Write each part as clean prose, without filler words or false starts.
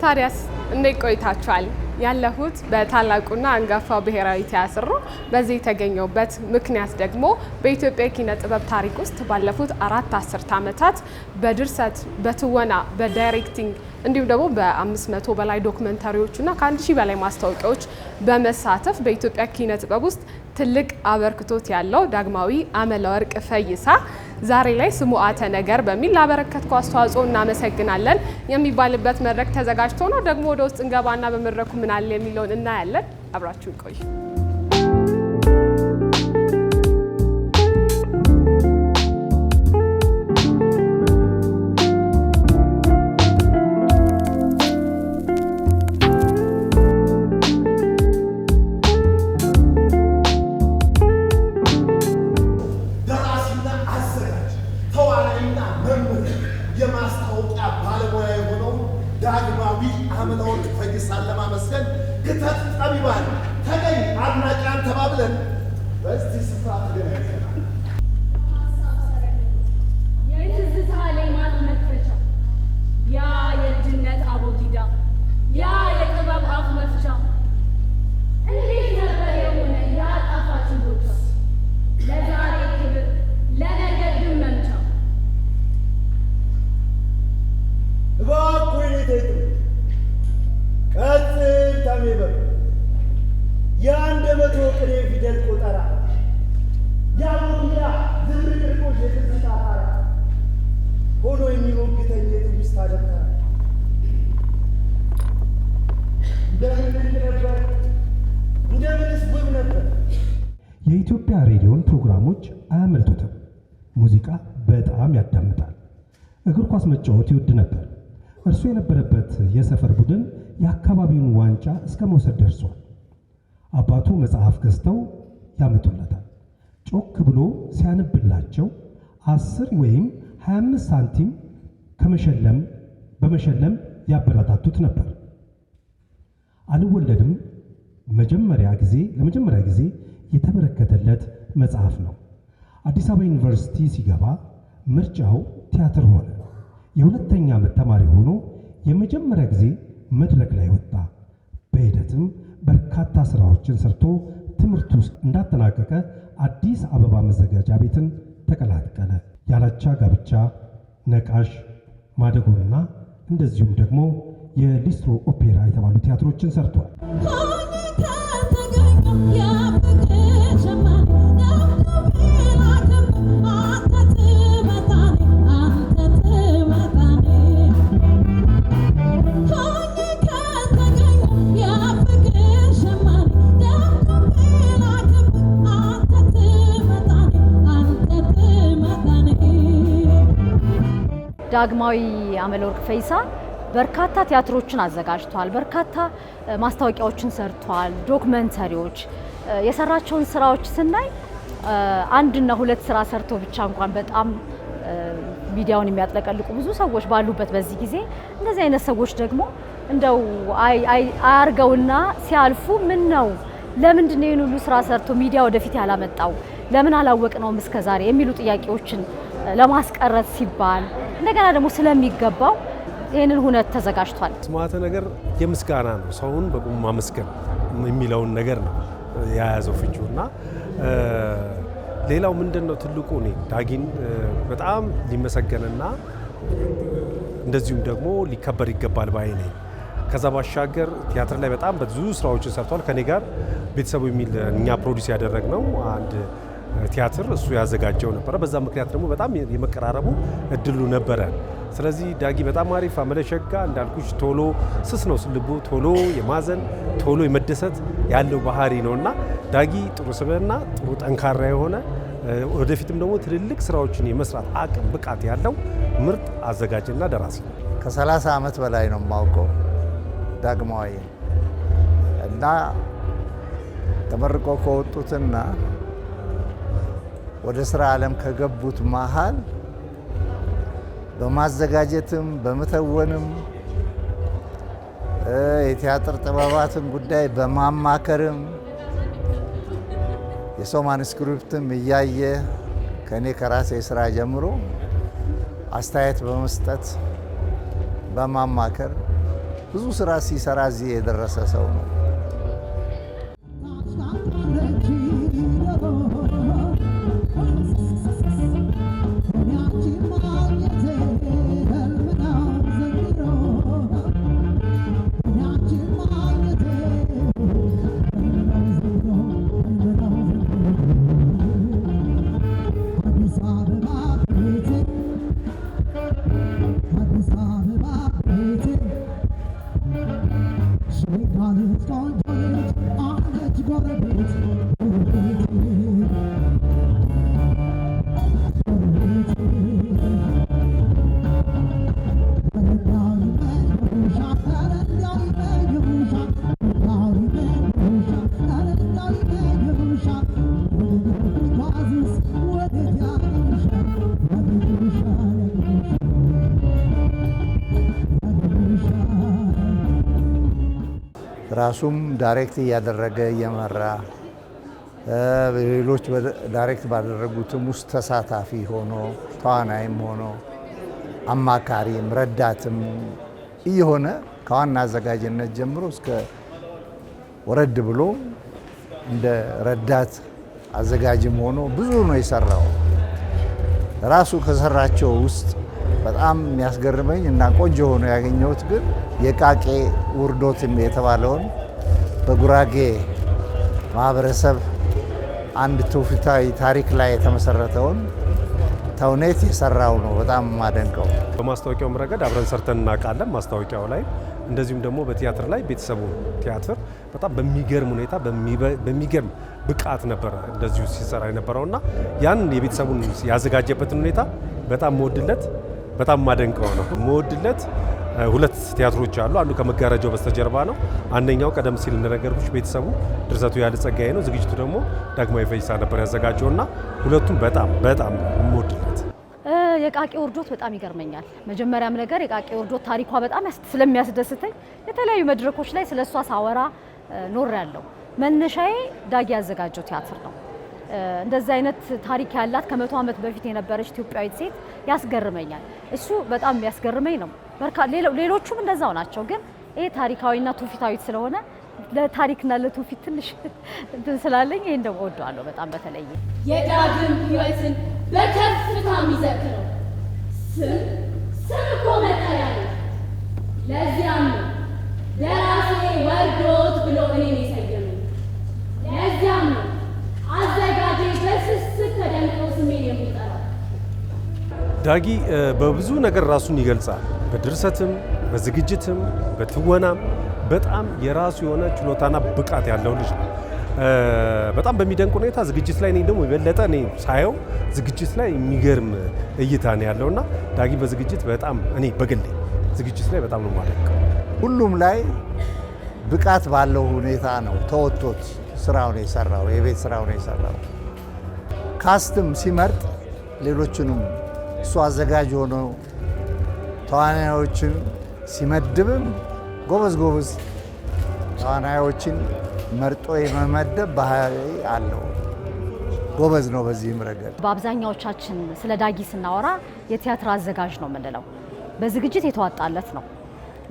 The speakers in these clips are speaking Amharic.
ታዲያስ እንዴት ቆይታችኋል? ያለሁት በታላቁና አንጋፋው ብሔራዊ ቲያትር ነው። በዚህ የተገኘውበት ምክንያት ደግሞ በኢትዮጵያ ኪነ ጥበብ ታሪክ ውስጥ ባለፉት 4 አስርት ዓመታት በድርሰት፣ በትወና፣ በዳይሬክቲንግ እንዲሁም ደግሞ በ500 በላይ ዶክመንታሪዎችና ከ1000 በላይ ማስታወቂያዎች በመሳተፍ በኢትዮጵያ ኪነ ጥበብ ውስጥ ትልቅ አበርክቶት ያለው ዳግማዊ አመለወርቅ ፈይሳ ዛሬ ላይ ስሙዓተ ነገር በሚል ላበረከትከው አስተዋጽኦ እናመሰግናለን የሚባልበት መድረክ ተዘጋጅቶ ነው። ደግሞ ወደ ውስጥ እንገባና በመድረኩ ምን አለ የሚለውን እናያለን። አብራችሁን ቆዩ። ዳግማዊ አመለወርቅ ፈይሳን ለማመስገን ክተት ጠቢባን ተገኝ አድናቂያን ተባብለን በዚህ ስፍራ ተገናኝተናል። የትዝታ ሌማት መክፈቻ፣ ያ የልጅነት አቦጊዳ፣ ያ የጥበብ አፍ መፍቻ እንዴት ነበር የሆነ ያ ጣፋጭ ቦታ ለዛሬ ክብር ለነገ ግን መምቻ እባክህ ይተይት ቀጥል ታሜበር የአንደበቶ ቅኔ ፊደል ቆጠራ ያቦጊዳ ዝብርቅርቆሽ የትዝታ ጣራ ሆኖ የሚሞግተኝ የትውስታ ደብተራ እንደምን ነበር እንደምንስ ውብ ነበር። የኢትዮጵያ ሬዲዮን ፕሮግራሞች አያመልጡትም። ሙዚቃ በጣም ያዳምጣል። እግር ኳስ መጫወት ይወድ ነበር። እርሱ የነበረበት የሰፈር ቡድን የአካባቢውን ዋንጫ እስከ መውሰድ ደርሷል። አባቱ መጽሐፍ ገዝተው ያመጡለታል። ጮክ ብሎ ሲያነብላቸው 10 ወይም 25 ሳንቲም በመሸለም ያበረታቱት ነበር። አልወለድም ለመጀመሪያ ጊዜ የተበረከተለት መጽሐፍ ነው። አዲስ አበባ ዩኒቨርሲቲ ሲገባ ምርጫው ቲያትር ሆነ። የሁለተኛ ዓመት ተማሪ ሆኖ የመጀመሪያ ጊዜ መድረክ ላይ ወጣ። በሂደትም በርካታ ስራዎችን ሰርቶ ትምህርት ውስጥ እንዳጠናቀቀ አዲስ አበባ መዘጋጃ ቤትን ተቀላቀለ። ያላቻ ጋብቻ፣ ነቃሽ፣ ማደጎና እንደዚሁም ደግሞ የሊስትሮ ኦፔራ የተባሉ ቲያትሮችን ሰርቷል። ዳግማዊ አመለወርቅ ፈይሳ በርካታ ቲያትሮችን አዘጋጅቷል። በርካታ ማስታወቂያዎችን ሰርቷል። ዶክመንተሪዎች የሰራቸውን ስራዎች ስናይ 1 እና 2 ስራ ሰርቶ ብቻ እንኳን በጣም ሚዲያውን የሚያጥለቀልቁ ብዙ ሰዎች ባሉበት በዚህ ጊዜ እንደዚህ አይነት ሰዎች ደግሞ እንደው አያርገውና ሲያልፉ ምን ነው ለምንድን ነው ይሄን ሁሉ ስራ ሰርቶ ሚዲያ ወደፊት ያላመጣው ለምን አላወቅነውም እስከዛሬ የሚሉ ጥያቄዎችን ለማስቀረት ሲባል እንደገና ደግሞ ስለሚገባው ይሄንን ሁነት ተዘጋጅቷል። ስሙዓተ ነገር የምስጋና ነው። ሰውን በቁም ማመስገን የሚለውን ነገር ነው የያዘው ፍቺውና ሌላው ምንድነው ትልቁ ነው ዳጊን በጣም ሊመሰገንና እንደዚሁም ደግሞ ሊከበር ይገባል ባይ ነኝ። ከዛ ባሻገር ቲያትር ላይ በጣም ብዙ ስራዎችን ሰርቷል። ከኔ ጋር ቤተሰቡ የሚል እኛ ፕሮዲዩስ ያደረግነው አንድ ቲያትር እሱ ያዘጋጀው ነበር። በዛ ምክንያት ደግሞ በጣም የመቀራረቡ እድሉ ነበረ። ስለዚህ ዳጊ በጣም አሪፍ አመለሸጋ እንዳልኩሽ ቶሎ ስስ ነው ልቡ ቶሎ የማዘን ቶሎ የመደሰት ያለው ባህሪ ነውና ዳጊ ጥሩ ስብዕና ጥሩ ጠንካራ የሆነ ወደፊትም ደግሞ ትልልቅ ስራዎችን የመስራት አቅም ብቃት ያለው ምርጥ አዘጋጅና ደራሲ ነው። ከ30 ዓመት በላይ ነው የማውቀው ዳግማዊ እና ተመርቆ ከወጡትና ወደ ስራ ዓለም ከገቡት መሃል በማዘጋጀትም በመተወንም የቲያትር ጥበባትን ጉዳይ በማማከርም የሰው ማኑስክሪፕትም እያየ ከኔ ከራሴ ስራ ጀምሮ አስተያየት በመስጠት በማማከር ብዙ ስራ ሲሰራ እዚህ የደረሰ ሰው ነው። ራሱም ዳይሬክት እያደረገ እየመራ ሌሎች ዳይሬክት ባደረጉትም ውስጥ ተሳታፊ ሆኖ ተዋናይም ሆኖ አማካሪም ረዳትም እየሆነ ከዋና አዘጋጅነት ጀምሮ እስከ ወረድ ብሎ እንደ ረዳት አዘጋጅም ሆኖ ብዙ ነው የሰራው። ራሱ ከሰራቸው ውስጥ በጣም የሚያስገርመኝ እና ቆንጆ ሆኖ ያገኘሁት ግን የቃቄ ውርዶት የተባለውን በጉራጌ ማህበረሰብ አንድ ትውፊታዊ ታሪክ ላይ የተመሰረተውን ተውኔት የሰራው ነው በጣም ማደንቀው። በማስታወቂያውም ረገድ አብረን ሰርተን እናውቃለን። ማስታወቂያው ላይ እንደዚሁም ደግሞ በቲያትር ላይ ቤተሰቡ ቲያትር በጣም በሚገርም ሁኔታ በሚገርም ብቃት ነበረ እንደዚሁ ሲሰራ የነበረውና ያን የቤተሰቡን ያዘጋጀበትን ሁኔታ በጣም መወድለት በጣም ማደንቀው ነው። መወድለት ሁለት ቲያትሮች አሉ። አንዱ ከመጋረጃው በስተጀርባ ነው። አንደኛው ቀደም ሲል እንደነገርኩሽ ቤተሰቡ ድርሰቱ ያለ ጸጋዬ ነው። ዝግጅቱ ደግሞ ዳግማዊ ፈይሳ ነበር ያዘጋጀውና ሁለቱም በጣም በጣም መወድለት። የቃቄ ውርዶት በጣም ይገርመኛል። መጀመሪያም ነገር የቃቄ ውርዶት ታሪኳ በጣም ስለሚያስደስተኝ የተለያዩ መድረኮች ላይ ስለሷ ሳወራ ኖር ያለው መነሻዬ ዳጊ ያዘጋጀው ቲያትር ነው። እንደዚህ አይነት ታሪክ ያላት ከ100 ዓመት በፊት የነበረች ኢትዮጵያዊት ሴት ያስገርመኛል። እሱ በጣም ያስገርመኝ ነው። ሌሎቹም እንደዛው ናቸው። ግን ይሄ ታሪካዊና ትውፊታዊት ስለሆነ ለታሪክና ለትውፊት ትንሽ እንትን ስላለኝ ይሄን ደግሞ እወደዋለሁ በጣም። በተለይ የዳግም ሕይወትን በከፍታ የሚዘክረው ስም እኮ መጠሪያ ነው። ለዚያም ነው ደራሴ ወርዶት ብሎ እኔን የሰየመኝ። ለዚያም ነው አዘጋጄ በስስት ተደንቀው ስሜን የሚጠራው። ዳጊ በብዙ ነገር ራሱን ይገልጻል። በድርሰትም፣ በዝግጅትም፣ በትወናም በጣም የራሱ የሆነ ችሎታና ብቃት ያለው ልጅ ነው። በጣም በሚደንቅ ሁኔታ ዝግጅት ላይ እኔ ደግሞ የበለጠ እኔ ሳየው ዝግጅት ላይ የሚገርም እይታ ነው ያለውና ዳጊ በዝግጅት በጣም እኔ በግሌ ዝግጅት ላይ በጣም ነው የማደንቀው። ሁሉም ላይ ብቃት ባለው ሁኔታ ነው ተወጥቶት ስራውን የሰራው፣ የቤት ስራውን የሰራው። ካስትም ሲመርጥ ሌሎችንም እሱ አዘጋጅ ሆኖ ተዋናዮችን ሲመድብም ጎበዝ ተዋናዮችን መርጦ የመመደብ ባህሪ አለው። ጎበዝ ነው በዚህም ረገድ። በአብዛኛዎቻችን ስለ ዳጊ ስናወራ የቲያትር አዘጋጅ ነው የምንለው፣ በዝግጅት የተዋጣለት ነው።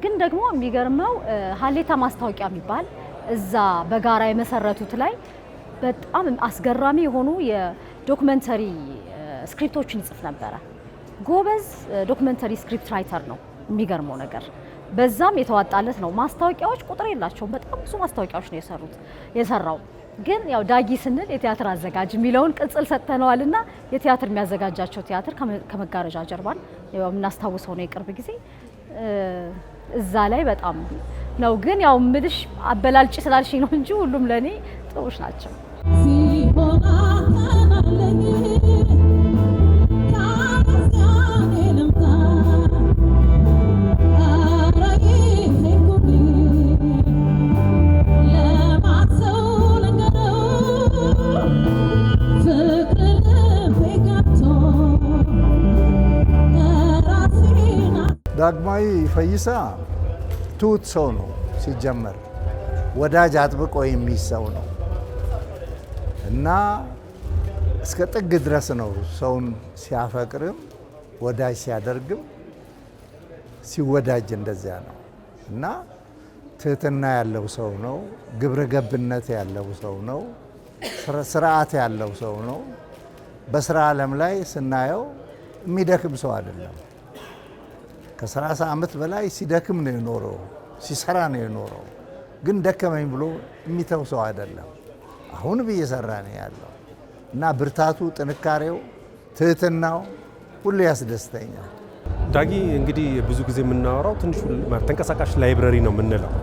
ግን ደግሞ የሚገርመው ሀሌታ ማስታወቂያ የሚባል እዛ በጋራ የመሰረቱት ላይ በጣም አስገራሚ የሆኑ የዶክመንተሪ ስክሪፕቶችን ይጽፍ ነበረ። ጎበዝ ዶክመንተሪ ስክሪፕት ራይተር ነው። የሚገርመው ነገር በዛም የተዋጣለት ነው። ማስታወቂያዎች ቁጥር የላቸውም። በጣም ብዙ ማስታወቂያዎች ነው የሰራው። ግን ያው ዳጊ ስንል የቲያትር አዘጋጅ የሚለውን ቅጽል ሰጥተነዋልና የቲያትር የሚያዘጋጃቸው ቲያትር ከመጋረጃ ጀርባን የምናስታውሰው ነው የቅርብ ጊዜ እዛ ላይ በጣም ነው። ግን ያው ምልሽ አበላልጭ ስላልሽኝ ነው እንጂ ሁሉም ለኔ ጥሩሽ ናቸው። ዳግማዊ ፈይሳ ትሁት ሰው ነው ሲጀመር፣ ወዳጅ አጥብቆ የሚይዝ ሰው ነው እና እስከ ጥግ ድረስ ነው ሰውን ሲያፈቅርም ወዳጅ ሲያደርግም ሲወዳጅ እንደዚያ ነው እና ትህትና ያለው ሰው ነው። ግብረ ገብነት ያለው ሰው ነው። ስርዓት ያለው ሰው ነው። በስራ ዓለም ላይ ስናየው የሚደክም ሰው አይደለም። ከ30 ዓመት በላይ ሲደክም ነው የኖረው፣ ሲሰራ ነው የኖረው። ግን ደከመኝ ብሎ የሚተው ሰው አይደለም። አሁንም እየሰራ ነው ያለው እና ብርታቱ፣ ጥንካሬው፣ ትህትናው ሁሉ ያስደስተኛል። ዳጊ እንግዲህ ብዙ ጊዜ የምናወራው ትንሹ ተንቀሳቃሽ ላይብረሪ ነው የምንለው።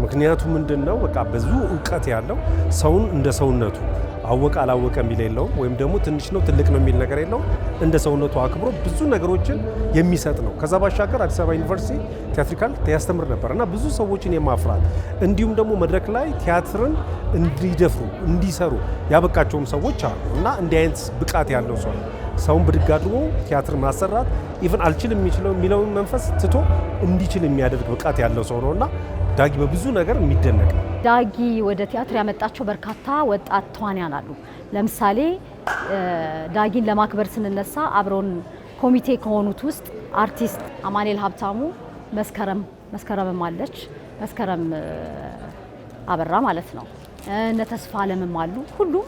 ምክንያቱ ምንድን ነው? በቃ ብዙ እውቀት ያለው ሰውን እንደ ሰውነቱ አወቀ አላወቀ የሚል የለውም፣ ወይም ደግሞ ትንሽ ነው ትልቅ ነው የሚል ነገር የለውም። እንደ ሰውነቱ አክብሮ ብዙ ነገሮችን የሚሰጥ ነው። ከዛ ባሻገር አዲስ አበባ ዩኒቨርሲቲ ቲያትሪካል ያስተምር ነበር እና ብዙ ሰዎችን የማፍራት እንዲሁም ደግሞ መድረክ ላይ ቲያትርን እንዲደፍሩ እንዲሰሩ ያበቃቸውም ሰዎች አሉ እና እንዲህ አይነት ብቃት ያለው ሰው ሰውን ብድግ አድርጎ ቲያትር ማሰራት ኢቭን አልችልም የሚችለው የሚለውን መንፈስ ትቶ እንዲችል የሚያደርግ ብቃት ያለው ሰው ነው እና ዳጊ በብዙ ነገር የሚደነቅ። ዳጊ ወደ ቲያትር ያመጣቸው በርካታ ወጣት ተዋንያን አሉ። ለምሳሌ ዳጊን ለማክበር ስንነሳ አብረውን ኮሚቴ ከሆኑት ውስጥ አርቲስት አማኑኤል ሀብታሙ፣ መስከረምም አለች፣ መስከረም አበራ ማለት ነው። እነ ተስፋ አለምም አሉ። ሁሉም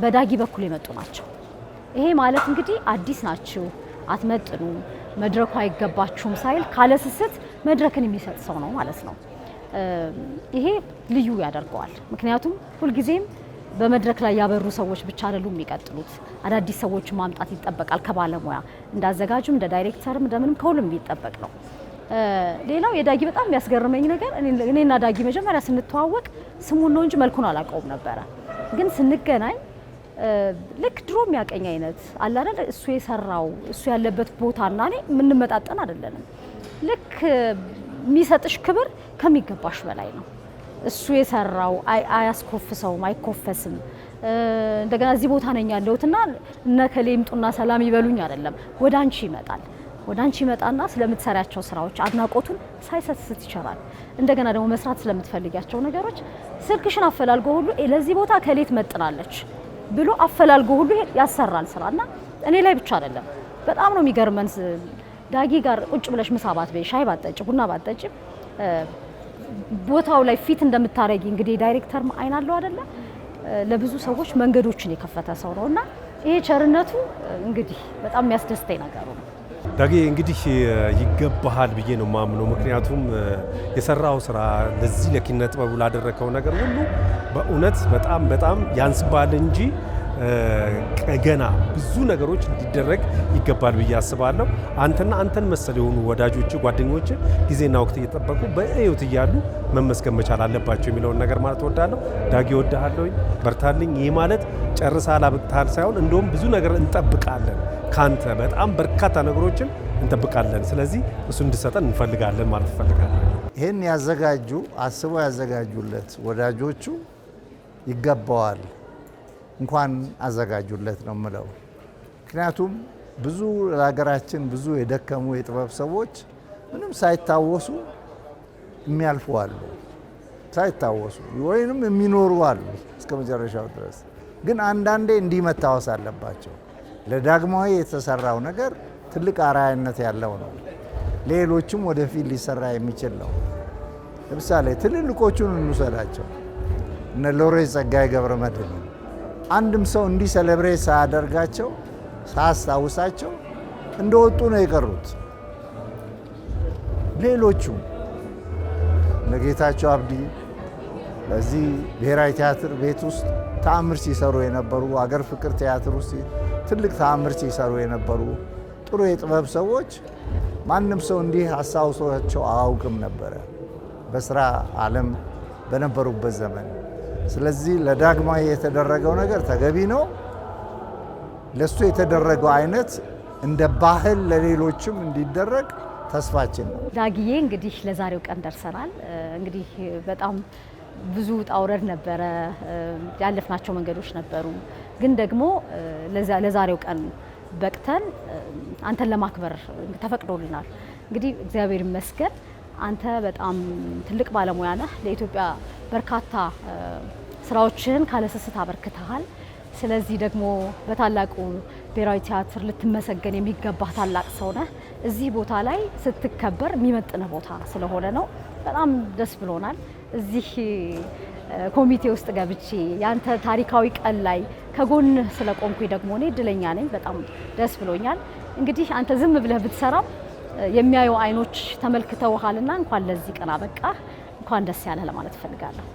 በዳጊ በኩል የመጡ ናቸው። ይሄ ማለት እንግዲህ አዲስ ናችሁ፣ አትመጥኑ፣ መድረኩ አይገባችሁም ሳይል ካለስስት መድረክን የሚሰጥ ሰው ነው ማለት ነው። ይሄ ልዩ ያደርገዋል። ምክንያቱም ሁልጊዜም በመድረክ ላይ ያበሩ ሰዎች ብቻ አይደሉም የሚቀጥሉት፣ አዳዲስ ሰዎችን ማምጣት ይጠበቃል ከባለሙያ እንዳዘጋጁም እንደ ዳይሬክተርም እንደምንም ከሁሉም የሚጠበቅ ነው። ሌላው የዳጊ በጣም የሚያስገርመኝ ነገር እኔና ዳጊ መጀመሪያ ስንተዋወቅ ስሙን ነው እንጂ መልኩን አላውቀውም ነበረ። ግን ስንገናኝ ልክ ድሮ የሚያቀኝ አይነት አለ አይደል? እሱ የሰራው እሱ ያለበት ቦታና እኔ የምንመጣጠን አይደለንም። ልክ የሚሰጥሽ ክብር ከሚገባሽ በላይ ነው። እሱ የሰራው አያስኮፍሰውም፣ አይኮፈስም። እንደገና እዚህ ቦታ ነኝ ያለሁትና እነ ከሌ ይምጡና ሰላም ይበሉኝ አይደለም። ወደ አንቺ ይመጣል። ወደ አንቺ ይመጣና ስለምትሰሪያቸው ስራዎች አድናቆቱን ሳይሰስት ይችላል። እንደገና ደግሞ መስራት ስለምትፈልጊያቸው ነገሮች ስልክሽን አፈላልጎ ሁሉ ለዚህ ቦታ ከሌ ትመጥናለች ብሎ አፈላልጎ ሁሉ ያሰራል ስራና እኔ ላይ ብቻ አይደለም። በጣም ነው የሚገርመን። ዳጊ ጋር ቁጭ ብለሽ ምሳ ባትበይ፣ ሻይ ባትጠጪ፣ ቡና ባትጠጪ ቦታው ላይ ፊት እንደምታረጊ እንግዲህ ዳይሬክተር አይን አለው አይደለ? ለብዙ ሰዎች መንገዶችን የከፈተ ሰው ነውና ይሄ ቸርነቱ እንግዲህ በጣም የሚያስደስተኝ ነገሩ ነው። ዳጊ እንግዲህ ይገባሃል ብዬ ነው ማምነው። ምክንያቱም የሰራው ስራ ለዚህ ለኪነ ጥበቡ ላደረከው ነገር ሁሉ በእውነት በጣም በጣም ያንስባል እንጂ ገና ብዙ ነገሮች እንዲደረግ ይገባል ብዬ አስባለሁ። አንተና አንተን መሰል የሆኑ ወዳጆች፣ ጓደኞች ጊዜና ወቅት እየጠበቁ በህይወት እያሉ መመስገን መቻል አለባቸው የሚለውን ነገር ማለት እወዳለሁ። ዳጊ እወድሃለሁ፣ በርታልኝ። ይህ ማለት ጨርሰሃል አብቅተሃል ሳይሆን እንደውም ብዙ ነገር እንጠብቃለን ካንተ፣ በጣም በርካታ ነገሮችን እንጠብቃለን። ስለዚህ እሱ እንድሰጠን እንፈልጋለን ማለት እፈልጋለሁ። ይህን ያዘጋጁ አስበው ያዘጋጁለት ወዳጆቹ ይገባዋል፣ እንኳን አዘጋጁለት ነው የምለው። ምክንያቱም ብዙ ለሀገራችን ብዙ የደከሙ የጥበብ ሰዎች ምንም ሳይታወሱ የሚያልፉ አሉ፣ ሳይታወሱ ወይንም የሚኖሩ አሉ እስከ መጨረሻው ድረስ። ግን አንዳንዴ እንዲህ መታወስ አለባቸው። ለዳግማዊ የተሰራው ነገር ትልቅ አርአያነት ያለው ነው። ሌሎችም ወደፊት ሊሰራ የሚችል ነው። ለምሳሌ ትልልቆቹን እንውሰዳቸው፣ እነ ሎሬት ጸጋዬ ገብረመድኅን። አንድም ሰው እንዲህ ሴሌብሬት ሳያደርጋቸው ሳያስታውሳቸው እንደወጡ ነው የቀሩት። ሌሎቹም እነ ጌታቸው አብዲ በዚህ ብሔራዊ ቲያትር ቤት ውስጥ ተአምር ሲሰሩ የነበሩ፣ አገር ፍቅር ቲያትር ውስጥ ትልቅ ተአምር ሲሰሩ የነበሩ ጥሩ የጥበብ ሰዎች ማንም ሰው እንዲህ አስታውሷቸው አያውቅም ነበረ በስራ ዓለም በነበሩበት ዘመን። ስለዚህ ለዳግማዊ የተደረገው ነገር ተገቢ ነው። ለሱ የተደረገው አይነት እንደ ባህል ለሌሎችም እንዲደረግ ተስፋችን ነው። ዳጊዬ እንግዲህ ለዛሬው ቀን ደርሰናል። እንግዲህ በጣም ብዙ ውጣ ውረድ ነበረ፣ ያለፍናቸው መንገዶች ነበሩ። ግን ደግሞ ለዛሬው ቀን በቅተን አንተን ለማክበር ተፈቅዶልናል። እንግዲህ እግዚአብሔር ይመስገን። አንተ በጣም ትልቅ ባለሙያ ነህ። ለኢትዮጵያ በርካታ ስራዎችን ካለስስት አበርክተሃል። ስለዚህ ደግሞ በታላቁ ብሔራዊ ቲያትር ልትመሰገን የሚገባህ ታላቅ ሰው ነህ። እዚህ ቦታ ላይ ስትከበር የሚመጥንህ ቦታ ስለሆነ ነው። በጣም ደስ ብሎናል። እዚህ ኮሚቴ ውስጥ ገብቼ ያንተ ታሪካዊ ቀን ላይ ከጎን ስለቆምኩኝ ደግሞ እኔ እድለኛ ነኝ። በጣም ደስ ብሎኛል። እንግዲህ አንተ ዝም ብለህ ብትሰራም የሚያዩ አይኖች ተመልክተውሃልና እንኳን ለዚህ ቀን አበቃህ፣ እንኳን ደስ ያለህ ለማለት እፈልጋለሁ።